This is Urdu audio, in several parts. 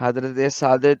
Hadrat Sajid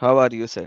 How are you, sir?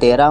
13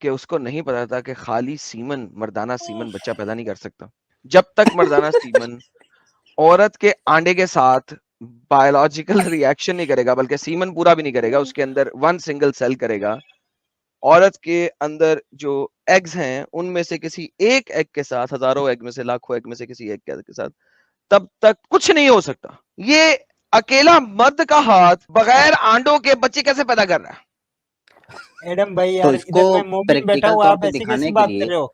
کہ اس کو نہیں پتا تھا کہ خالی سیمن، مردانہ سیمن بچہ پیدا نہیں کر سکتا. جب تک مردانہ سیمن عورت کے آنڈے کے ساتھ بایولوجیکل ریئیکشن نہیں کرے گا، بلکہ سیمن پورا بھی نہیں کرے گا، اس کے اندر ون سنگل سیل کرے گا، عورت کے اندر جو ایگز ہیں ان میں سے کسی ایک ایگ کے ساتھ، ہزاروں ایگ میں سے، لاکھوں ایگ میں سے کسی ایک کے ساتھ، تب تک کچھ نہیں ہو سکتا. یہ اکیلا مرد کا ہاتھ بغیر آنڈوں کے بچے کیسے پیدا کر رہا ہے؟ ایڈم بھائی تو یار اس ادھر کو میں مومن بیٹھا پریکٹیکل ہوا، طور آپ پہ ایسی کیسی دکھانے کے بات کر لیے رہے ہو؟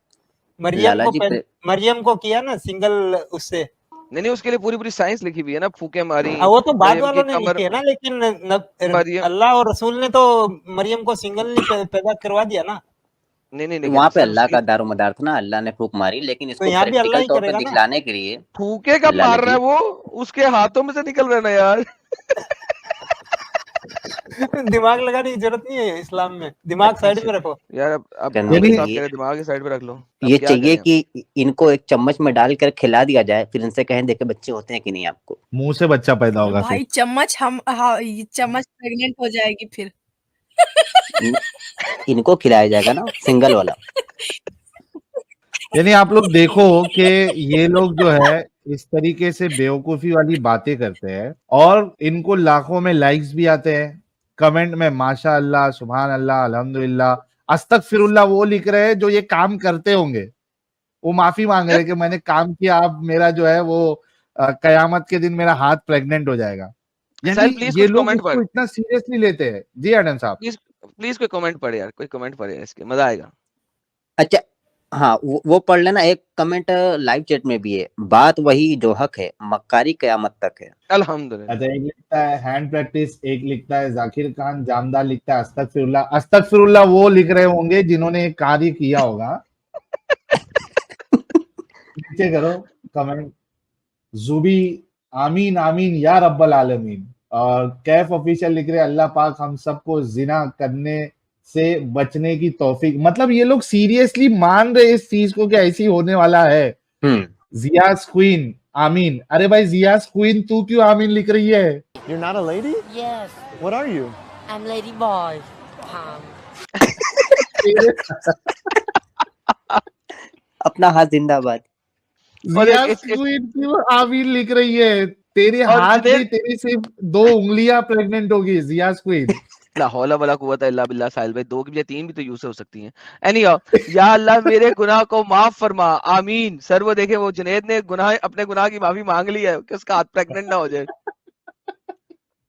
مریم لالا کو جی مریم کو کیا نا سنگل اس سے. نہیں اس کے لیے پوری سائنس لکھی ہوئی ہے نا، پھوکے ماری وہ تو بعد مریم والوں کی نے کمر لکھی ہے نا، لیکن مریم اللہ اور رسول نے تو مریم کو سنگل نہیں پیدا کروا دیا نا. نہیں وہاں پہ سر اللہ کا دار و مدار تھا نا، اللہ نے پھوک ماری، لیکن اس تو کو یہاں بھی اللہ پریکٹیکل ہی طور کرے پہ گا نا. دکھلانے کے لیے پھوکے کب لالا مار رہا جی ہے وہ؟ اس کے ہاتھوں میں سے نکل رہا ہے نا یار. دماغ لگانے کی ضرورت نہیں ہے اسلام میں، دماغ سائڈ میں رکھو. یار اب کرنے ڈاکٹر کے صاحب لیے کہہ رہے دماغ کی سائڈ پہ رکھ لو، اب یہ کیا چاہیے کریں؟ کہ ان کو ایک چمچ میں ڈال کر کھلا دیا جائے، پھر ان سے کہیں دیکھے بچے ہوتے ہیں کہ نہیں آپ کو. منہ سے بچہ پیدا ہوگا پھر. بھائی چمچ یہ چمچ پریگننٹ ہو جائے گی پھر. ان کو کھلایا جائے گا نا سنگل والا. یعنی آپ لوگ دیکھو کہ یہ لوگ جو ہے اس طریقے سے بیوقوفی والی باتیں کرتے ہیں اور ان کو لاکھوں میں لائکس بھی آتے ہیں، کمنٹ میں ماشاء اللہ، سبحان اللہ، الحمدللہ، استغفر اللہ وہ لکھ رہے ہیں جو یہ کام کرتے ہوں گے. وہ معافی مانگ رہے کہ میں نے کام کیا، اب میرا جو ہے وہ قیامت کے دن میرا ہاتھ پریگننٹ ہو جائے گا. یعنی پلیز یہ کچھ لوگ کمنٹ اس کو پڑھ، اتنا سیریسلی لیتے ہیں. جی ایڈم صاحب پلیز کوئی کمنٹ پڑھے یار، کوئی کمنٹ پڑھے اس کے، مزہ آئے گا. اچھا ہاں وہ پڑھ لینا. ایک کمنٹ لائیو چیٹ میں بھی ہے، بات وہی جو حق ہے، مکاری قیامت تک ہے. الحمدللہ. اچھا، ایک لکھتا ہے ہینڈ پریکٹس، ایک لکھتا ہے ذاکر خان جامدار، لکھتا ہے استغفر اللہ. استغفر اللہ وہ لکھ رہے ہوں گے جنہوں نے ایک کاری کیا ہوگا. نیچے کرو کمنٹ. زوبی آمین آمین یا رب العالمین. اور کیف آفیشل لکھ رہے اللہ پاک ہم سب کو زنا کرنے سے بچنے کی توفیق. مطلب یہ لوگ سیریسلی مان رہے اس چیز کو کہ ایسی ہونے والا ہے. زیاز کوئن آمین. ارے بھائی زیاز کوئن تو کیوں آمین لکھ رہی ہے؟ You're not a lady? Yes, What are you? I'm Lady Boy. اپنا ہاتھ زندہ باد. زیاز کوئن کیوں آمین لکھ رہی ہے؟ تیرے اور ہاتھ نہیں، تیری صرف 2 انگلیاں پریگننٹ ہوگی زیاز کوئن. لا حول ولا قوت الا باللہ. ساحل بھائی 2 کی بجائے 3 بھی تو یوز ہو سکتی ہیں. اینی یا اللہ میرے گناہ کو معاف فرما، آمین. سر وہ دیکھیں وہ جنید نے اپنے گناہ کی معافی مانگ لی ہے کہ اس کا ہاتھ پریگننٹ نہ ہو جائے.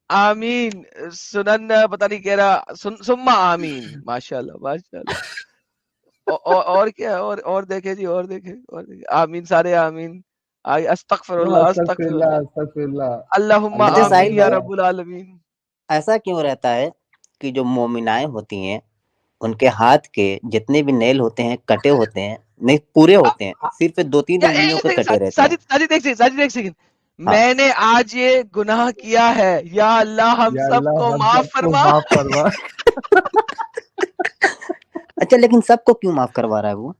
آمین. سنن پتہ نہیں کہہ رہا سما آمین. ماشاءاللہ ماشاءاللہ. اور کیا اور دیکھیں جی، اور دیکھیں آمین. سارے آمین. استغفر اللہ استغفر اللہ استغفر اللہ. اللہم اچھا آمین ساحل یا بھائی، رب العالمین. ایسا کیوں رہتا ہے کہ جو مومنائیں ہوتی ہیں ان کے ہاتھ کے جتنے بھی نیل ہوتے ہیں کٹے ہوتے ہیں؟ نہیں پورے ہوتے ہیں، صرف 2-3 انگلیوں کے کٹے رہتے ہیں. ساجد ایک سیکنڈ. ہاں. میں نے آج یہ گناہ کیا ہے، یا اللہ ہم یا سب اللہ کو ہم معاف سب کو فرما. معاف فرما. اچھا لیکن سب کو کیوں معاف کروا رہا ہے وہ؟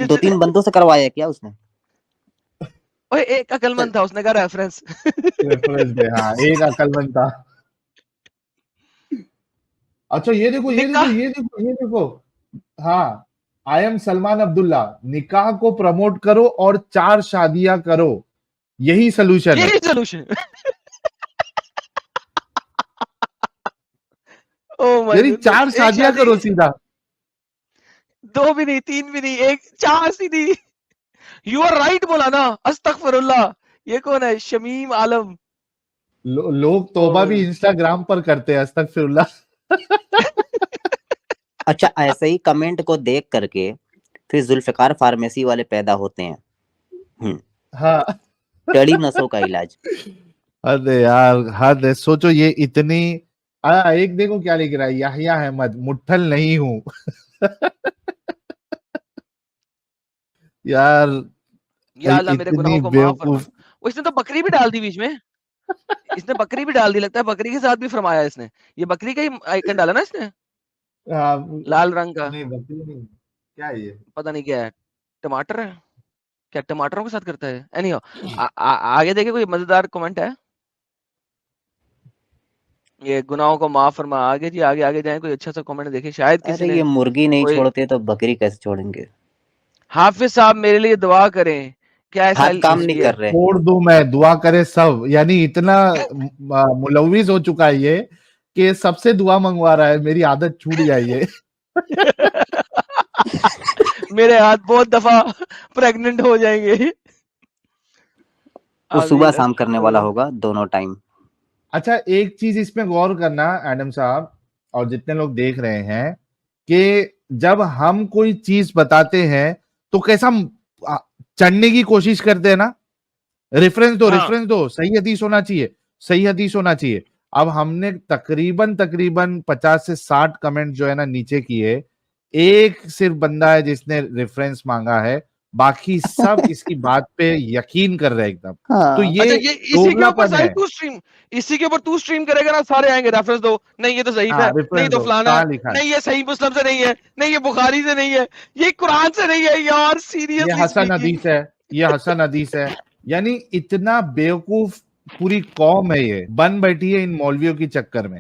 2-3 بندوں سے کروایا کیا اس نے؟ ایک عقل مند تھا، اس نے کہا ریفرنس. ریفرنس دے. ہاں ایک عقل مند تھا. اچھا یہ دیکھو. ہاں آئی ایم سلمان عبداللہ. نکاح کو پروموٹ کرو اور 4 شادیاں کرو، یہی سلوشن ہے. یہی سولوشن. یعنی 4 شادیاں کرو سیدھا. 2 بھی نہیں، 3 بھی نہیں، 1 4 سیدھی. یو آر رائٹ بولا نا. استغفر اللہ. یہ کون ہے؟ شمیم عالم. لوگ توبہ بھی انسٹاگرام پر کرتے ہیں. استغفر اللہ. اچھا ایسے ہی کمنٹ کو دیکھ کر کے پھر ذوالفقار فارمیسی والے پیدا ہوتے ہیں. ہاں ٹیڑھی نسوں کا علاج. ارے یار حد ہے. سوچو یہ اتنی. ایک دیکھو کیا لکھ رہا ہے یحییٰ احمد. مٹھل نہیں ہوں. یار یا اللہ میرے گناہوں اتنی کو معاف فرما. بیوقوف. اس نے تو بکری بھی ڈال دی بیچ میں. اس نے بکری بھی ڈال دی، لگتا ہے بکری کے ساتھ بھی فرمایا اس نے. یہ بکری کا ہی آئیکن ڈالا نا اس نے، لال رنگ کا. نہیں بکری نہیں، کیا ہے یہ؟ پتہ نہیں کیا ہے. ٹماٹر ہے کیا؟ ٹماٹروں کے ساتھ کرتا ہے. اینی آگے دیکھیں کوئی مزیدار کمنٹ ہے. یہ گناہوں کو معاف فرما. آگے جی آگے آگے جائیں, کوئی اچھا سا کامنٹ دیکھیں, شاید کسی ارے نے یہ مرغی نہیں کوئی. چھوڑتے تو بکری کیسے چھوڑیں گے؟ حافظ صاحب میرے لیے دعا کریں, کیا ایسا ہاتھ کام نہیں ہسٹری ہے؟ کر رہے. چھوڑ دوں میں, دعا کرے سب, یعنی اتنا ملوث ہو چکا ہے یہ کہ سب سے دعا منگوا رہا ہے, میری عادت چھوٹ جائے یہ. میرے ہاتھ بہت دفعہ پریگننٹ ہو جائیں گے. وہ صبح شام کرنے والا ہوگا دونوں ٹائم. اچھا ایک چیز اس میں غور کرنا ایڈم صاحب اور جتنے لوگ دیکھ رہے ہیں, کہ جب ہم کوئی چیز بتاتے ہیں تو کیسا چڑھنے کی کوشش کرتے ہیں نا, ریفرنس دو, صحیح حدیث ہونا چاہیے, صحیح حدیث ہونا چاہیے. اب ہم نے تقریباً 50 سے 60 کمنٹ جو ہے نا نیچے کیے, ایک صرف بندہ ہے جس نے ریفرنس مانگا ہے, باقی سب اس کی بات پہ یقین کر رہے ایک دم. تو اچھا یہ یہ اسی کے دوگلا اوپر پن ہے. تو اسٹریم, اسی کے اوپر تو اسٹریم کرے گا نا, سارے آئیں گے ریفرنس دو, نہیں یہ تو ضعیف ہے, نہیں تو فلانا ہے, نہیں یہ صحیح مسلم سے نہیں ہے, نہیں یہ بخاری سے نہیں ہے, یہ قرآن سے نہیں ہے یار, یہ سیریسلی حسن حدیث ہے, یہ حسن حدیث ہے. یعنی اتنا بیوقوف پوری قوم ہے, یہ بن بیٹھی ہے ان مولویوں کی چکر میں.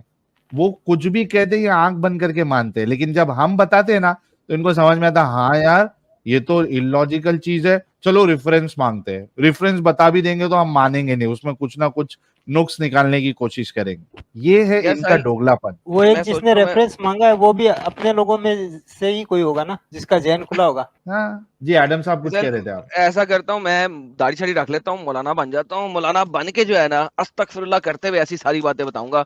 وہ کچھ بھی کہتے ہیں, یہ آنکھ بند کر کے مانتے ہیں, لیکن جب ہم بتاتے ہیں نا تو ان کو سمجھ میں آتا, ہاں یار یہ تو اللاجیکل چیز ہے, چلو ریفرنس مانگتے ہیں. ریفرنس بتا بھی دیں گے تو ہم مانیں گے نہیں, اس میں کچھ نہ کچھ نقص نکالنے کی کوشش کریں گے. یہ ہے ان کا ڈوگلا پن. وہ ایک جس نے ریفرنس مانگا ہے وہ بھی اپنے لوگوں میں سے ہی کوئی ہوگا نا, جس کا ذہن کھلا ہوگا. ہاں جی ایڈم صاحب کچھ کہہ رہے تھے آپ. ایسا کرتا ہوں میں, داڑھی شاڑھی رکھ لیتا ہوں, مولانا بن جاتا ہوں, مولانا بن کے جو ہے نا استغفر اللہ کرتے ہوئے ایسی ساری باتیں بتاؤں گا,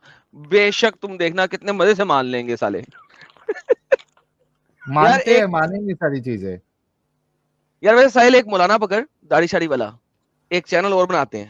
بے شک تم دیکھنا کتنے مزے سے مان لیں گے سالے. مانتے ہیں, مانیں گے ساری چیزیں. یار ویسے ساحل ایک مولانا پکڑ داڑھی شاڑھی والا, ایک چینل اور بناتے ہیں,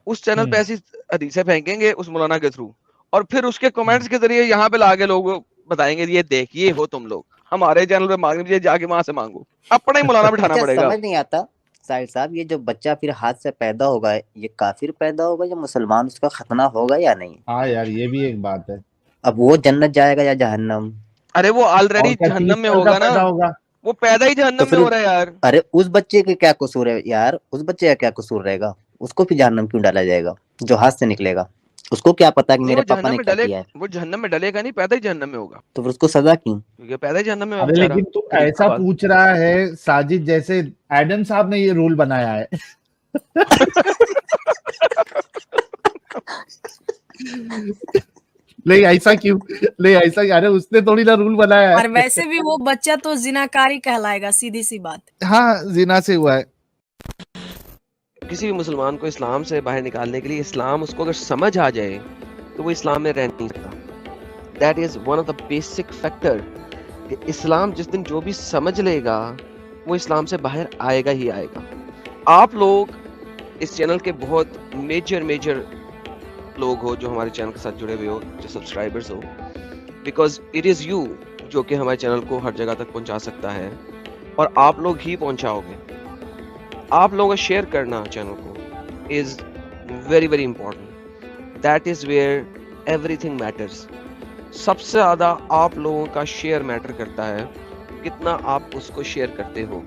اس چینل پہ ایسی حدیثیں پھینکیں گے اس مولانا کے تھرو, اور پھر اس کے کمنٹس کے ذریعے یہاں پہ لا کے لوگ بتائیں گے یہ دیکھیے ہو تم لوگ, ہمارے چینل پہ مانگنے دیجیے, جا کے وہاں سے مانگو, اپنا ہی مولانا بٹھانا پڑے گا. سمجھ نہیں آتا ساحل صاحب, یہ جو بچہ پھر ہاتھ سے پیدا ہوگا یہ کافر پیدا ہوگا یا مسلمان اس کا ختنہ ہوگا یا نہیں؟ ہاں یار یہ بھی ایک بات ہے. اب وہ جنت جائے گا یا جہنم؟ ارے وہ آلریڈی جہنم میں ہوگا نا, وہ پیدا ہی جہنم میں ہو رہا ہے یار. ارے اس بچے کے کیا قصور ہے یار, اس بچے کا کیا قصور رہے گا, اس کو پھر جہنم کیوں ڈالا جائے گا جو ہاتھ سے نکلے گا؟ اس کو کیا پتا کہ میرے پاپا نے کیا کیا ہے؟ وہ جہنم میں ڈلے گا نہیں, پیدا ہی جہنم میں ہوگا. تو پھر اس کو سزا کیوں؟ کیونکہ پیدا ہی جہنم میں ارے لیکن تو ایسا پوچھ رہا ہے ساجد جیسے ایڈم صاحب نے یہ رول بنایا ہے. نہیں ایسا کیوں, نہیں ایسا, ارے اس نے تھوڑی نا رول بنایا ہے. اور ویسے بھی وہ بچہ تو زناکاری کہلائے گا, سیدھی سی بات. ہاں زنا سے ہوا ہے. کسی بھی مسلمان کو اسلام سے باہر نکالنے کے لیے, اسلام اس کو اگر سمجھ آ جائے تو وہ اسلام میں رہ نہیں سکتا. That is one of the basic factor, کہ اسلام جس دن جو بھی سمجھ لے گا وہ اسلام سے باہر آئے گا ہی آئے گا. آپ لوگ اس چینل کے بہت میجر لوگ ہو جو ہمارے چینل کے ساتھ جڑے ہوئے ہو, جو subscribers who, because it is you جو کہ ہمارے چینل کو ہر جگہ تک پہنچا سکتا ہے, اور آپ لوگ ہی پہنچاؤ گے. آپ لوگوں کا شیئر کرنا چینل کو is very important. That is where everything matters. سب سے زیادہ آپ لوگوں کا شیئر میٹر کرتا ہے, کتنا آپ اس کو شیئر کرتے ہو.